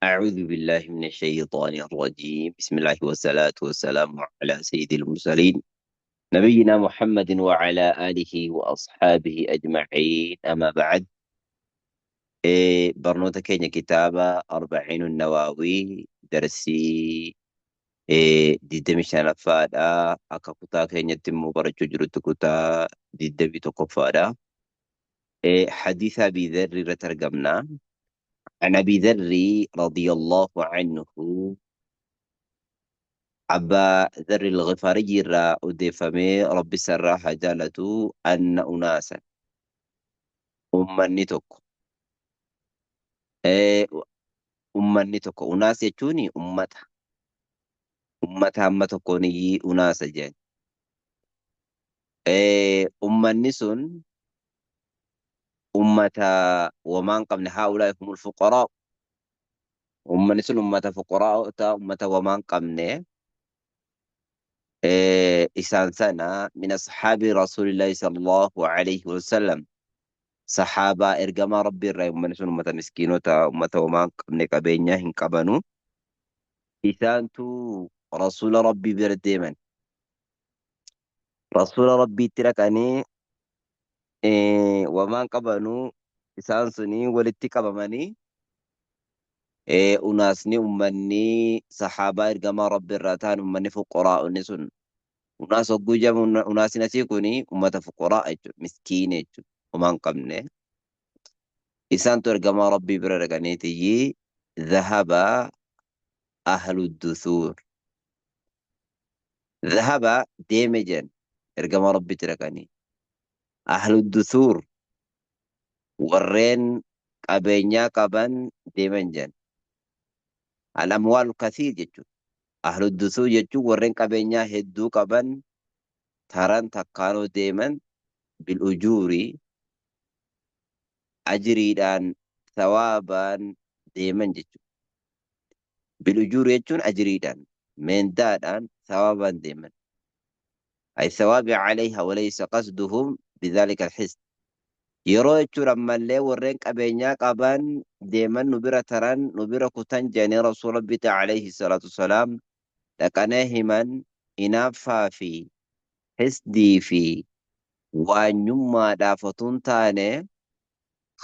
أعوذ بالله من الشيطان الرجيم بسم الله والصلاة والسلام على سيد المرسلين نبينا محمد وعلى آله وأصحابه أجمعين أما بعد برنوتا كينيا كتابة 40 النووي درسي دي دمشان فادا أكا كتا كينيا تمو برجو جرد كتا دي دبي تقفادا حديث أبي ذر رترقمنا عن أبي ذر رضي الله عنه أبا ذر الغفاري را أدفمي رب سراها جالتو أن أناسا أمني توكو إيه أمني توكو أناس يجوني أمتا أما توكوني أناس جان أمني سن أمتا ومن قبل هؤلاء هم الفقراء أمني سن أمتا فقراء تا أمتا ومن قبل إسان سنة من أصحاب رسول الله صلى الله عليه وسلم صحابة إرجما ربي الرأي من سن أمة مسكينوتا أمة وما قبل قبينيا هن قبنو إسانتو رسول ربي برديمن رسول ربي تركني وما قبنو إسان سني ولتي قبمني أناسني أمني صحابة إرجما ربي الراتان أمني فقراء نسن أناس وجوجا أناس نسيكوني أمة فقراء مسكين وما قبل إسانتو إرجما ربي بردكني تيجي ذهب أهل الدثور ذهب ديمجن إرجما ربي تركني أهل الدثور ورين قبينيا قبن ديمجن الأموال كثير جتو أهل الدثور جتو ورين قبينيا هدو قبن تران تقانو ديمن بالأجور أجريدان ثوابان ديمن جتو بالأجور يجون أجريدان من دادان ثوابان ديمن أي ثواب عليها وليس قصدهم بذلك الحس yeroo jechuun ammallee warreen qabeenyaa qaban deeman nu bira taran nu bira kutan jedhanii rasuul rabbiiti alayhi salaatu wasalaam dhaqanee himan hinaaffaa fi hisdii fi waanyummaadhaaf otoo hin taane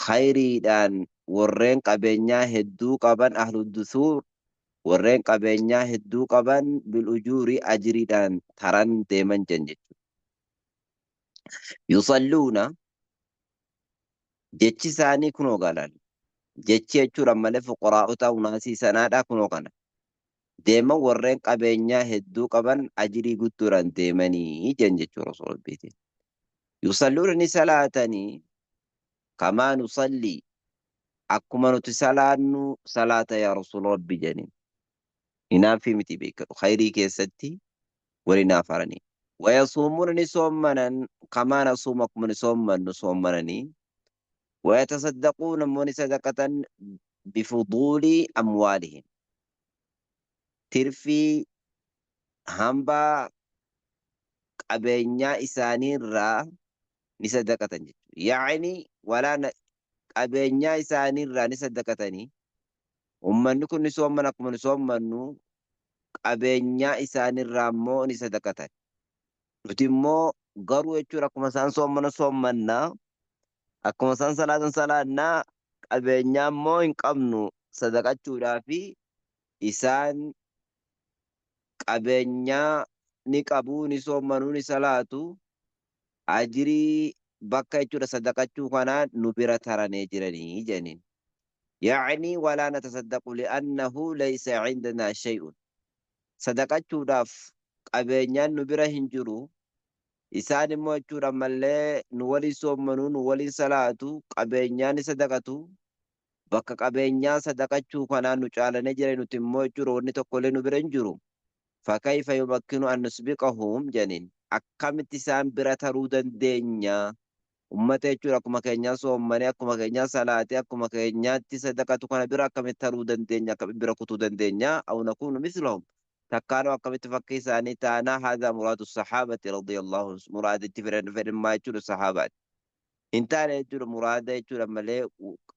khayriidhaan warreen qabeenyaa hedduu qaban ahluddusuur warreen qabeenyaa hedduu qaban bil'ujuuri ajiriidhaan taran deeman jechuudha. Yusalluuna jechi isaanii kunoo galan jechi jechuudha malee fuqaraa'ota unaasii sanaadha kunoo kana deeman warreen qabeenyaa hedduu qaban ajirii guddoodhaan deemanii jen jechuu rasuul rabbiitiin. Yusalluuna ni salaatanii kamaa nusallii akkuma nuti salaannu salaata yaa rasuul rabbi jeniin. Hinaafi miti beekadhu khayrii keessatti wali naafaranii. Wayasuumuuna ni soommanan kamaa nasuuma akkuma ni soommannu soommananii. ويتصدقون من صدقة بفضول أموالهم ترفي هنبا قبينيا إسانين را نصدقة يعني ولا قبينيا إسانين را نصدقتني ومن كن نسوم منكم نسوم منو قبينيا إسانين را مو نصدقتني نتمو غرو يچوركم سان سوم من سوم مننا akkuma isaan salaatan salaannaa qabeenyaa immoo hin qabnu sadaqachuudhaa fi isaan qabeenyaa ni qabu ni soommanuu ni salaatu ajirii bakka jechuudha sadaqachuu kanaa nu bira taranee jiranii jeniin. يعني ولا نتصدق لأنه ليس عندنا شيء sadaqachuudhaaf qabeenyaan nu bira hin jiru. Isaan immoo jechuudha mallee nu waliin soommanuu nu waliin salaatu qabeenyaan ni sadaqatu bakka qabeenyaa sadaqachuu kanaan nu caalanii jiran nuti immoo jechuudha wanni tokkollee nu bira hin jiru. Fakayfa yumakkinu an nusbiqahum jeniin akkamitti isaan bira taruu dandeenya ummata jechuudha akkuma keenyaa soommanii akkuma keenyaa salaatee akkuma keenyaatti sadaqatu kana bira akkamitti taruu dandeenya akkamitti bira kutuu dandeenya aw nakunu mislahum تكانوا أكملت فكي ثاني تانا هذا مراد الصحابة رضي الله عنهم مراد التفرن فرن ما يجون الصحابة intaane jechuudha muraada jechuudha malee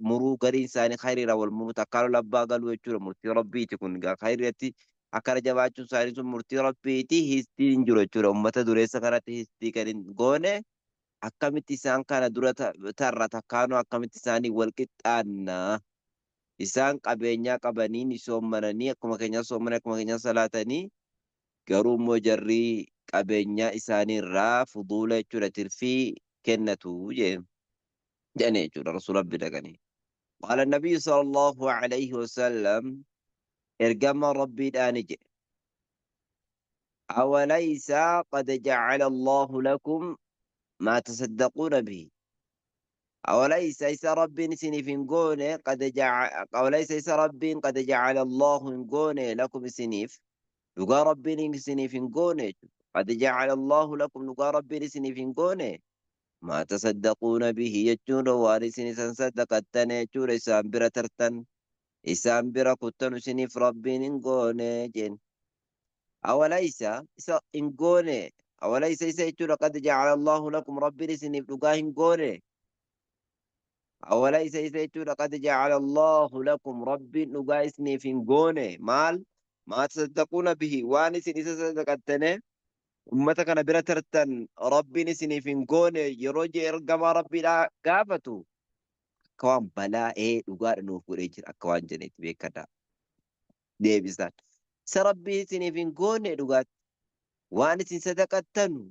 muruu gariin isaanii khayriirra wal muruu takkaan labbaa galuu jechuudha murtii rabbiiti kun khayriirratti akkana jabaachuun isaanii sun murtii rabbiiti histii hin jiru jechuudha ummata dureessa kanatti histii kan hin goone akkamitti isaan kana dura tarra takkaanuu akkamitti isaanii wal qixxaanna isaan qabeenyaa qabanii ni soommananii akkuma keenya soommananii akkuma keenya salaatanii garuu immoo jarrii qabeenyaa isaanii irraa fuduula jechuudha tirfii kennatu jedhanii jechuudha rasuul rabbi dhaqanii. قال النبي صلى الله عليه وسلم ارجم ربي دانج أوليس قد جعل الله لكم ما تصدقون به أوليس إيس ربي سنيف أوليس ربي قد جعل الله لكم سنيف لقى ربي سنيف قد جعل الله لكم لقى ربي سنيف ما تصدقون به يجون وارسين صدقتن يجون إسان برا ترتن إسان برا كتن سنيف ربي جن أوليس إسا إنقوني أوليس إسا يجون قد جعل الله لكم ربي سنيف لقى أوليس إسا يجون قد جعل الله لكم ربي لقى سنيف مال ما تصدقون به وانسين إسا صدقتن ummata kana bira tartan rabbiin isiniif hin goone yeroo jee ergamaa rabbiidhaa gaafatu akka waan balaa'ee dhugaadha nuuf godhee jira akka waan jedhetti beekadha deebisaan isa rabbii isiniif hin goone dhugaatti waan isin sadaqattanu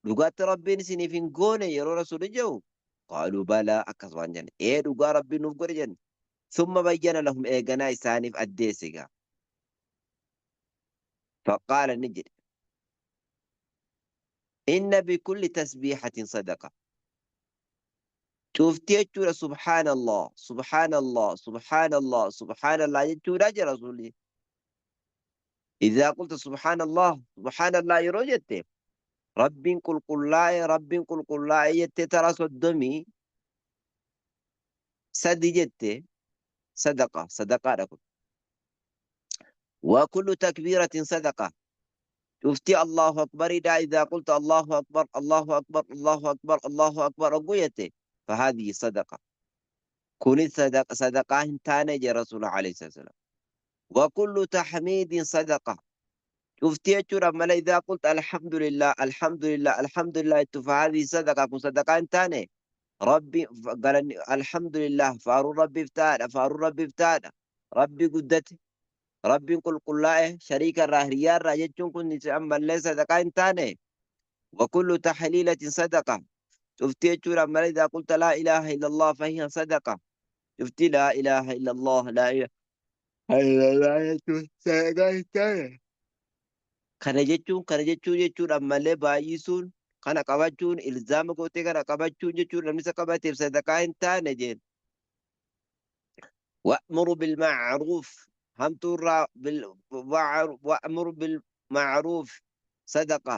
dhugaatti rabbiin isiniif hin goone yeroo rasuuli jedhu qaaluu balaa akkas waan jenne dhugaa rabbiin nuuf godhe jenne summa bayyana lahum eeganaa isaaniif addeesse gaa faqaala ni jedhe إن بكل تسبيحة صدقة شفتي يجور سبحان الله سبحان الله سبحان الله سبحان الله يجور أجر رسولي إذا قلت سبحان الله يرجت رب قل قل لا يتترى صدمي سدجت صدقة لكم وكل تكبيرة صدقة شفتي الله أكبر إذا قلت الله أكبر الله أكبر الله أكبر الله أكبر أقويته فهذه صدقة كونت صدقة انتانج رسول عليه الصلاة والسلام وكل تحميد صدقة شفتي أجر أما إذا قلت الحمد لله الحمد لله الحمد لله فهذه صدقة كون صدقة انتاني ربي قال الحمد لله فارو ربي افتاد ربي قدتي ربي قل لا شريك الرهريار راجتون كن أما ليس صدقة انتاني وكل تحليلة صدقة شفتي أجر أما إذا قلت لا إله إلا الله فهي صدقة شفتي لا إله إلا الله لا إله إلا الله صدقة انتاني kana jechuun ammallee baay'isuun kana qabachuun ilzaama gootee kana qabachuun jechuun namni isa qabateef sadaqaa hin taane jeen wa'muru bilma'ruuf hamtuurraa wa'muru bilma'ruuf sadaqa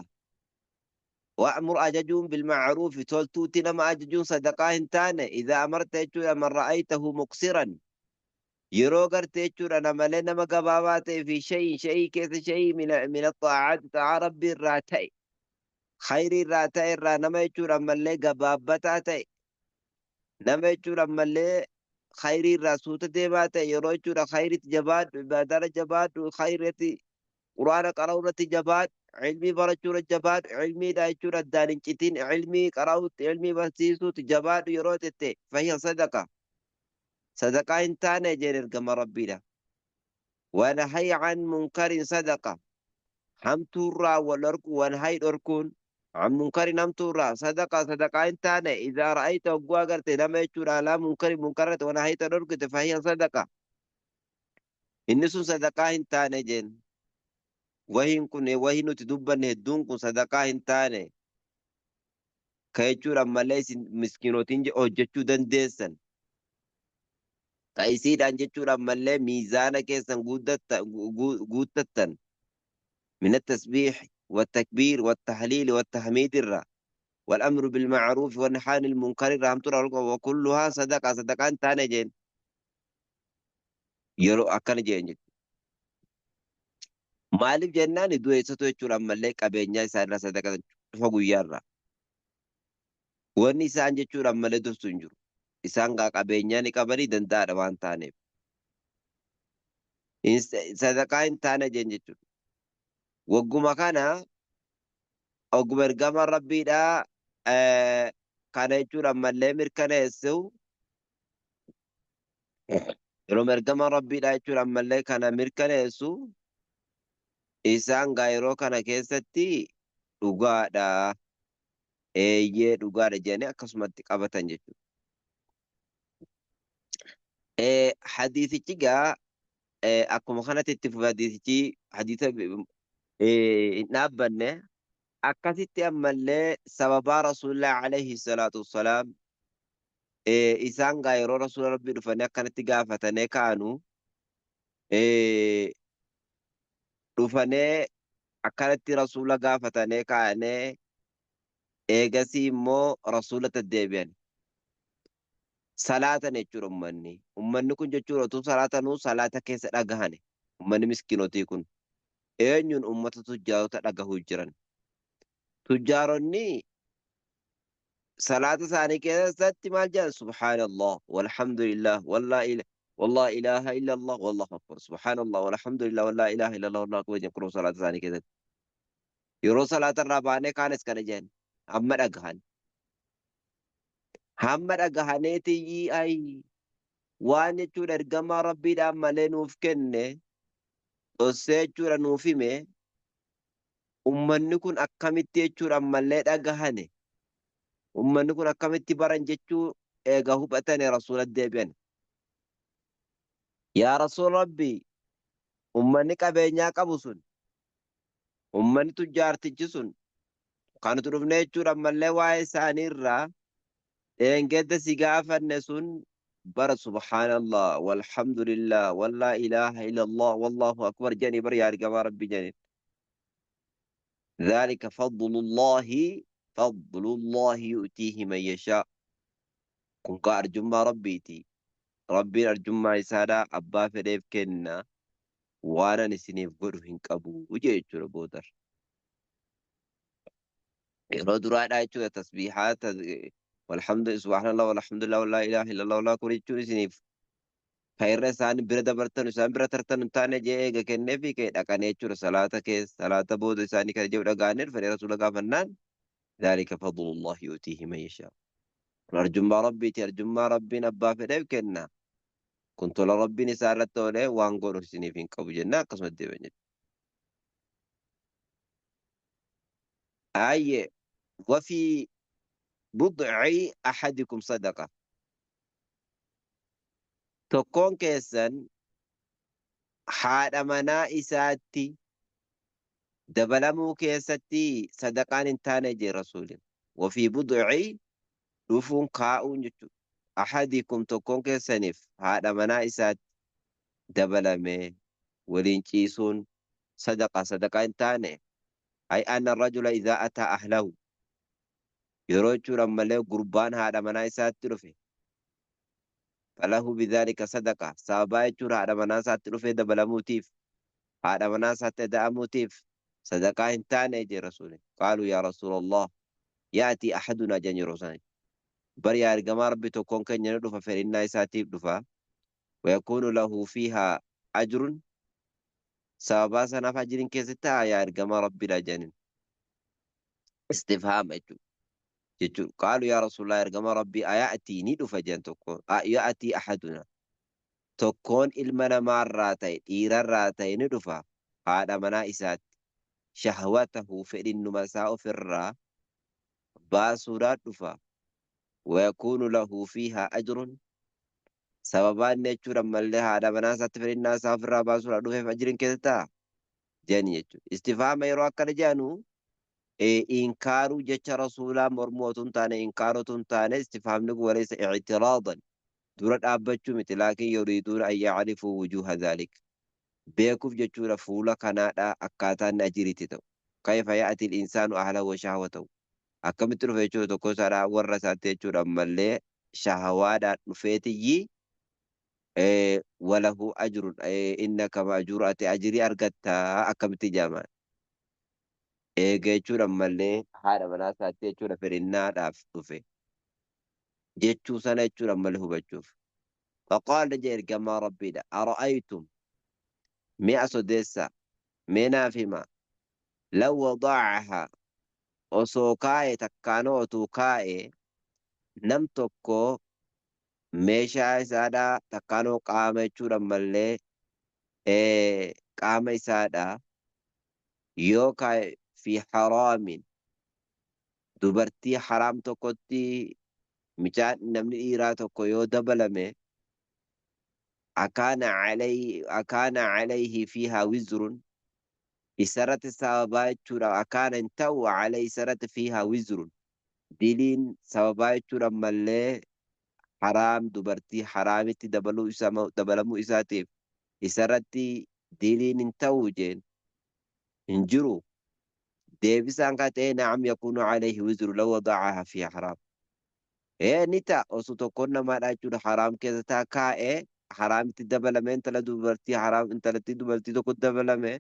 wa'mur ajajuun bilma'ruuf toltuutti nama ajajuun sadaqaa hin taane idhaa amarta jechuudha man ra'aytahu muqsiran yeroo gartee jechuudha namalee nama gabaabaa ta'e fi shayii keessa shayii mina xaacaati xaacaa rabbii irraa ta'e khayrii irraa ta'e irraa nama jechuudha ammallee gabaabbataa ta'e nama jechuudha ammallee khayrii irraa suuta deemaa ta'e yeroo jechuudha khayritti jabaadhu ibaadaara jabaadhu khayritti quraana qara'u irratti jabaadhu ilmii barachuu irratti jabaadhu ilmiidha jechuudha addaan hin citin ilmii qara'uutti ilmii barsiisuutti jabaadhu yeroo tette fayya sadaqa صدقة انتاني جير القمر ربي له ونهي عن منكر صدقة همتورا والأركو ونهي الأركون عن منكر همتورا صدقة انتاني إذا رأيت وقوا قرت لما يجور على منكرة ونهيت الأركو فهي صدقة النسو صدقة انتاني جين وهي نتدبن هدون كن صدقة انتاني كيجور أما ليس مسكينوتين جي أوجتشو دنديسن قيسيدان جتشورا ملي ميزانا كيسان قوتتن من التسبيح والتكبير والتحليل والتحميد والأمر بالمعروف والنهي عن المنكر وكلها صدقة تاني جين يرو أكن جين مالف جنان دو يسوتو جتشورا ملي قبينيا سارنا صدقة فقو يارا wanni isaan jechuudha malee dursu hin jiru. Isaan gaa qabeenyaa ni qabanii danda'aadha waan taaneef. Sadaqaa hin taane jeen jechuudha. Wagguma kana ogguma ergama rabbiidhaa kana jechuudha ammallee mirkaneessu yeroo ergama rabbiidhaa jechuudha ammallee kana mirkaneessu isaan gaa yeroo kana keessatti dhugaadha. Eeyyee dhugaadha jedhanii akkasumatti qabatan jechuudha. Hadiisichi gaa akkuma kanatti itti fufe hadiisichi hadiisa hin dhaabbanne akkasitti ammallee sababaa rasuulillah alayhi salaatu wassalaam isaan gaa yeroo rasuula rabbii dhufanii akkanatti gaafatanii kaanu dhufanii akkanatti rasuula gaafatanii kaanee eegasii immoo rasuulatti deebi'an. Salaatan jechuudha ummanni. Ummanni kun jechuudha utuu salaatanuu salaata keessa dhagahane. Ummanni miskiinotii kun eenyuun ummata tujjaarota dhagahuu jiran. Tujjaaronni salaata isaanii keessatti maal jedhan subhaanallah walhamdulillah والله إله إلا الله والله أكبر سبحان الله والحمد لله ولا إله إلا الله والله أكبر يقولون صلاة ثانية كذا يرو صلاة الرابعة كانت كنجان أما أجهان هم أجهانيتي أي وان يجور إرجما ربي دام ملينوف كنّه أسيجور نوفيمه ummanni akkamitti jechuudha ammallee dhagahane ummanni kun akkamitti baran jechuu eega hubatane rasuula deebi'an yaa rasuul rabbi ummanni qabeenyaa qabu sun ummanni tujjaartichi sun kanatu dhufne jechuudha ammallee waa'ee isaanii irraa eengedda si gaafanne sun bara subhaanallah walhamdulillah wallaa ilaaha illallah wallahu akbar janii bar yaa ergamaa rabbi janiin ذلك فضل الله يؤتيه من يشاء كن كأرجما ربيتي ربي أرجما إسادا أبا فريف كنا وانا نسينيف قرهن كبو وجيتشو ربودر يرود رأي تسبيحات والحمد سبحان الله والحمد لله ولا إله إلا الله ولا كوريتشو نسينيف خير سان برد برتن سان برد ترتن تاني جيجا كنّي في كده كان يجور صلاة بود ساني كده جود غانر فري رسول الله فنان ذلك فضل الله يؤتيه من يشاء أرجم ربي ترجم ربي نبا في كنا كنت لربي نسالت له وانقر سني في كبو جنة قسم الدبن أي وفي بضع أحدكم صدقة tokkoon keessan haadha manaa isaatti dabalamuu keessatti sadaqaan hin taane jee rasuulin wafii bud'ii dhufuun kaa'uun jechuudha ahadikum tokkoon keessaniif haadha manaa isaatti dabalamee waliin ciisuun sadaqaa hin taane ay anna rajula idhaa ataa ahlahu yeroo jechuudha malee gurbaan haadha manaa isaatti dhufe فله بذلك صدقة سابا يجور هذا مناسات رفيد بلموتيف هذا مناسات داموتيف صدقة انتان يجي رسوله قالوا يا رسول الله يأتي أحدنا جاني رساني بريا رقما ربي تكون كان يندفع فإننا يساتيف دفع ويكون له فيها أجر سابا سنفع جرين كيستا يا رقما ربي لا جانين استفهام أجو جتو قالوا يا رسول الله ارجما ربي اياتي نيدو فجن تكون اياتي احدنا تكون المنا مراتي ديرراتي ندفا هذا منا اسات شهوته فإن مساء فرا باسورات دفا ويكون له فيها اجر سببان نچور مل هذا منا سات فرنا سافر باسورات دفا فجرين كتا جاني استفهام يرو اكن جانو إنكار جت رسولا مرموتون تاني إنكارتون تاني استفهام نقول وليس اعتراضا دورت أبتشو لكن يريدون أن يعرفوا وجوه ذلك بيكوف جتشو رفولا كنادا أكاتان أجريتو كيف يأتي الإنسان أهله وشهوته أكمتر فيشو تكو سارا ورساتي جو رمالي شهوات نفيتي وله أجر إنك مأجورة أجري أرغتا أكمت جامان eega jechuudha ammallee haadha manaa isaatti jechuudha firiinnaadhaaf dhufe jechuu sana jechuudha ammallee hubachuuf. Faqaala jee ergamaa rabbiidha. Ara'aytum mi'a sodeessa mee naaf hima law wadaacahaa osoo kaa'e takkaanoo otuu kaa'e nam tokko meeshaa isaadhaa takkaanoo qaama jechuudha ammallee qaama isaadhaa yoo kaa'e fi haraamin dubartii haraam tokkotti michaan namni dhiiraa tokko yoo dabalame akaana calayhi fiihaa wizrun isarratti sababaa jechuudha akaana hin ta'u calayhi isarratti fiihaa wizrun diliin sababaa jechuudha mallee haraam dubartii haraamitti dabalamuu isaatiif isarratti diliin hin ta'u jeen hin jiru deebisaan kaa ta'e nacam yakuunu calayhi wizru law wadaacahaa fi haraam ni ta'a osoo tokkoon namaadha jechuudha haraam keessa taa kaa'e haraamitti dabalame intala intalattii dubartii tokko dabalame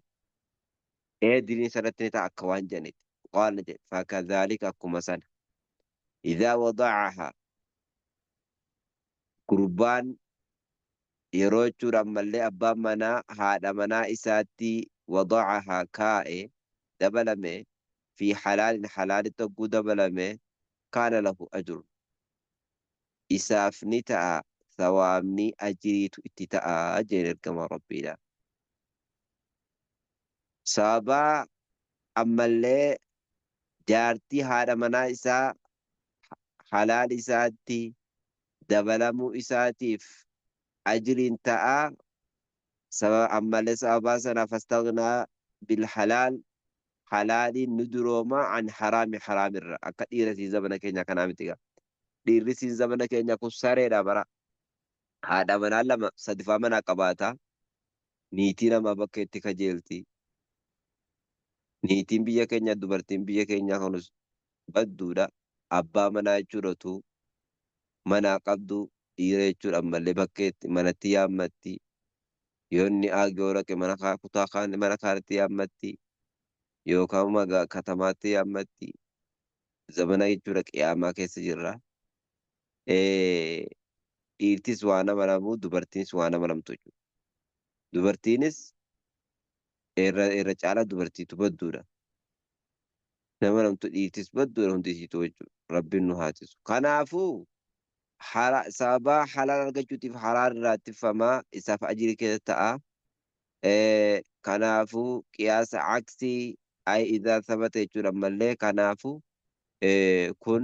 diliin isarratti ni ta'a akka waan jedhanitti qaala jedhe fakadhaalika akkuma sana idaa wadaacahaa gurbaan yeroo jechuudha ammallee abbaan manaa haadha manaa isaatti wadaacahaa kaa'e dabalame fi halaalin halaalitti hogguu dabalame kaana lahu ajrun isaaf ni ta'a sawaabni ajiriitu itti ta'a jeen ergama rabbiidha. Sababaa ammallee jaartii haadha manaa isaa halaal isaatti dabalamuu isaatiif ajiriin ta'a ammallee sababaa sanaaf astaghnaa bilhalaal halaaliin nu durooma an haraamirra akka dhiira siin zamana keenya kanaa miti dhiirri siin zamana keenya kun sareedha bara haadha manaa lama sadifaa manaa qabaata niitii namaa bakka itti kajeelti niitiin biyya keenya dubartiin biyya keenya kanus badduudha abbaa manaa jechuudhatu manaa qabdu dhiira jechuudha ammallee bakkeetti manatti yaammatti yoo inni aagee raqe mana kaanitti yaammatti yookaan katamaatti yaammatti zamana jechuudha qiyaamaa keessa jirra. Dhiirtis waa nama lamu dubartiinis waa nama lamtu jechuudha. Dubartiinis irra caala dubartiitu badduudha. Nama lamtu dhiirtis badduudha hundisiitu jechuudha. Rabbiin nu haatisu. Kanaafuu sababaa halaal argachuutiif haraam irraa ittifamaa isaaf ajirii keessa ta'a. Kanaafuu qiyaasa aksii idaa sabata jechuudha ammallee kanaafuu kun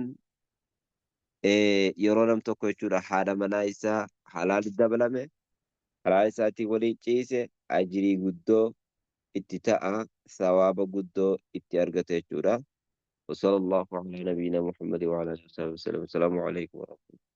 yeroo nam tokko jechuudha haadha manaa isaa halaal dabalame halaal isaatii waliin ciise ajirii guddoo itti ta'a sawaaba guddoo itti argata jechuudha. وصلى الله على نبينا محمد وعلى اله وصحبه وسلم السلام عليكم ورحمة الله